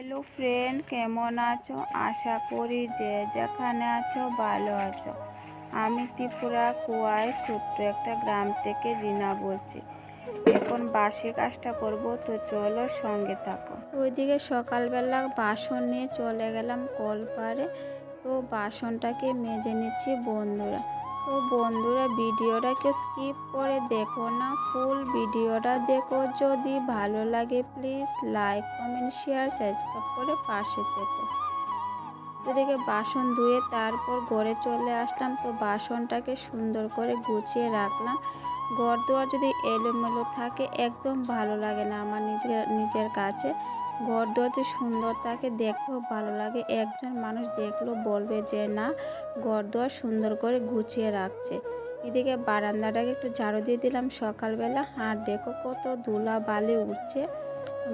Hello friend, কেমন আছো? আশা করি যে যেখানে আছো ভালো আছো। আমি ত্রিপুরা কুয়ায় ছোট্ট একটা গ্রাম থেকে রিনা বলছি। এখন বাসি কাজটা করব, তো চলো সঙ্গে থাকো। তো ওইদিকে সকালবেলা বাসন নিয়ে চলে গেলাম কলপারে। তো বাসনটাকে মেজে নিচ্ছি বন্ধুরা। তো বন্ধুরা ভিডিওটাকে স্কিপ করে দেখো না, ফুল ভিডিওটা দেখো। যদি ভালো লাগে please like comment share subscribe করে পাশে থেকো। তো এদিকে বাসন ধুয়ে তারপর ঘরে চলে আসলাম। তো বাসনটাকে সুন্দর করে গুছিয়ে রাখলাম। ঘর দুয়ার যদি এলোমেলো থাকে একদম ভালো লাগে না আমার নিজের কাছে। ঘর দুয়ার যদি সুন্দর থাকে দেখতেও ভালো লাগে। একজন মানুষ দেখলেও বলবে যে না, ঘর দুয়ার সুন্দর করে গুছিয়ে রাখছে। এদিকে বারান্দাটাকে একটু ঝাড়ু দিয়ে দিলাম সকালবেলা। আর দেখো কত ধুলা বালি উঠছে।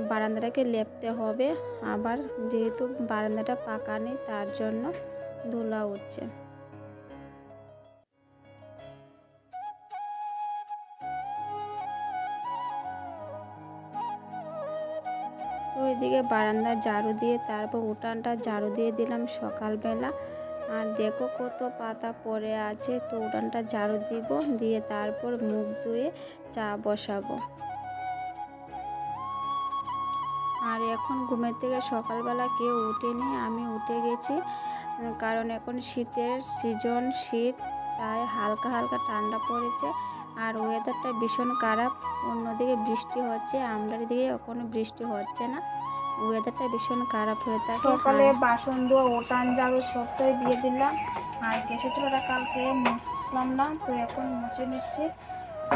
বারান্দাটাকে লেপতে হবে, আবার যেহেতু বারান্দাটা পাকা নেই তার জন্য ধুলা উঠছে। তো এদিকে বারান্দা ঝাড়ু দিয়ে তারপর উঠানটা ঝাড়ু দিয়ে দিলাম সকালবেলা। আর দেখো কত পাতা পড়ে আছে। তো উঠানটা ঝাড়ু দিব, দিয়ে তারপর মুখ ধুয়ে চা বসাবো। আর এখন ঘুমের থেকে সকালবেলা কেউ উঠেনি, আমি উঠে গেছি। কারণ এখন শীতের সিজন, শীত, তাই হালকা হালকা ঠান্ডা পড়েছে। আর ওয়েদারটা ভীষণ খারাপ। অন্যদিকে বৃষ্টি হচ্ছে, আমরা এদিকে এখনো বৃষ্টি হচ্ছে না। ওয়েদারটা ভীষণ খারাপ হয়ে থাকে। সকালে বাসন ধোয়া, উঠান ঝাড়ু সবটাই দিয়ে দিলাম। আর গ্যাসের চুলাটা কালকে মুছলাম না, তো এখন মুছে নিচ্ছি।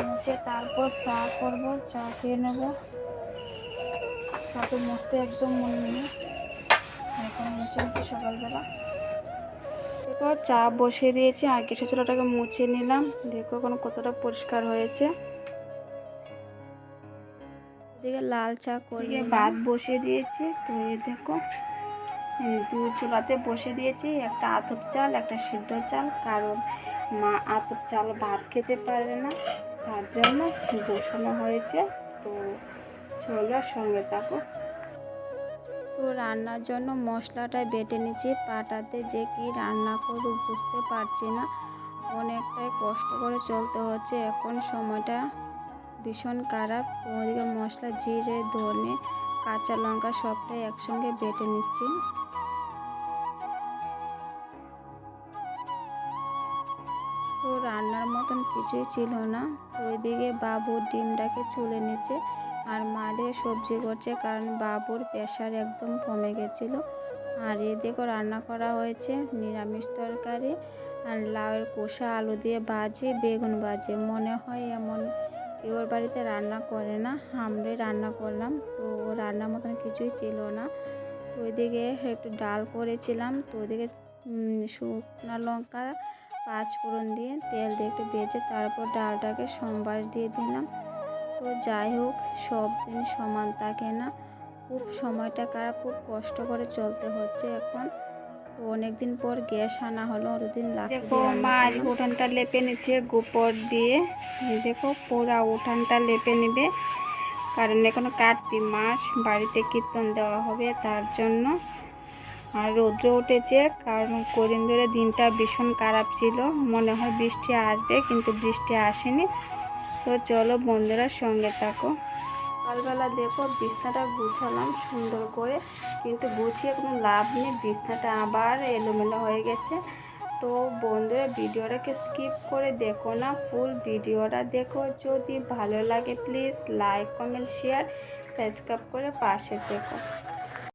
মুছে তারপর চা করবো, চা খেয়ে নেবো। তারপর মুছতে একদম মনে নেই, এখন মুছে নিচ্ছি সকালবেলা। দেখো চা বসিয়ে দিয়েছি আর গ্যাসের চুলাটাকে মুছে নিলাম। দেখো এখন কতটা পরিষ্কার হয়েছে। এদিকে লাল চা করে ভাত বসিয়ে দিয়েছি। তো এই দেখো দু চুলাতে বসিয়ে দিয়েছি, একটা আতপ চাল একটা সিদ্ধ চাল। কারণ মা আতপ চাল ভাত খেতে পারে না, তার জন্য বসানো হয়েছে। তো চলো সঙ্গে থাকো। তো রান্নার জন্য মশলাটা বেটে নিচ্ছি পাটাতে। যে কি রান্না করব বুঝতে পারছি না, অনেকটাই কষ্ট করে চলতে হচ্ছে। এখন সময়টা ভীষণ খারাপ। তো ওদিকে মশলা, জিরে, ধনে, কাঁচা লঙ্কা সবটাই একসঙ্গে বেটে নিচ্ছি। তো রান্নার মতন কিছুই ছিল না। তো ওইদিকে বাবুর ডিমটাকে চুলে নিচ্ছে আর মা দিয়ে সবজি করছে, কারণ বাবুর প্রেশার একদম কমে গেছিলো। আর এদিকেও রান্না করা হয়েছে নিরামিষ তরকারি আর লাউয়ের কোষা, আলু দিয়ে ভাজি, বেগুন ভাজি। মনে হয় এমন কেউর বাড়িতে রান্না করে না, আমরাই রান্না করলাম। তো রান্নার মতন কিছুই ছিল না। তো ওইদিকে একটু ডাল করেছিলাম। তো ওইদিকে শুকনো লঙ্কা, পাঁচ ফোড়ন দিয়ে তেল দিয়ে একটু ভেজে তারপর ডালটাকে সম্বাস দিয়ে দিলাম। তো যাই হোক, সব দিন সমান থাকে না। খুব সময়টা খারাপ, খুব কষ্ট করে চলতে হচ্ছে এখন। তো অনেকদিন পর গ্যাস আনা হলো, অতদিন দেখো মা আজ উঠানটা লেপে নিচ্ছে গোবর দিয়ে। দেখো পুরা উঠানটা লেপে নিবে, কারণ এখনো কার্তিক মাস, বাড়িতে কীর্তন দেওয়া হবে তার জন্য। আর রৌদ্র উঠেছে, কারণ কদিন ধরে দিনটা ভীষণ খারাপ ছিল। মনে হয় বৃষ্টি আসবে, কিন্তু বৃষ্টি আসেনি। তো চলো বন্ধুরা সঙ্গে থাকো। সকালবেলা দেখো বিছনাটা গুছালাম সুন্দর করে, কিন্তু গুছিয়ে কোনো লাভ নেই, বিছনাটা আবার এলোমেলো হয়ে গেছে। তো বন্ধুরা ভিডিওটাকে স্কিপ করে দেখো না, ফুল ভিডিওটা দেখো। যদি ভালো লাগে please like comment share subscribe করে পাশে থেকো।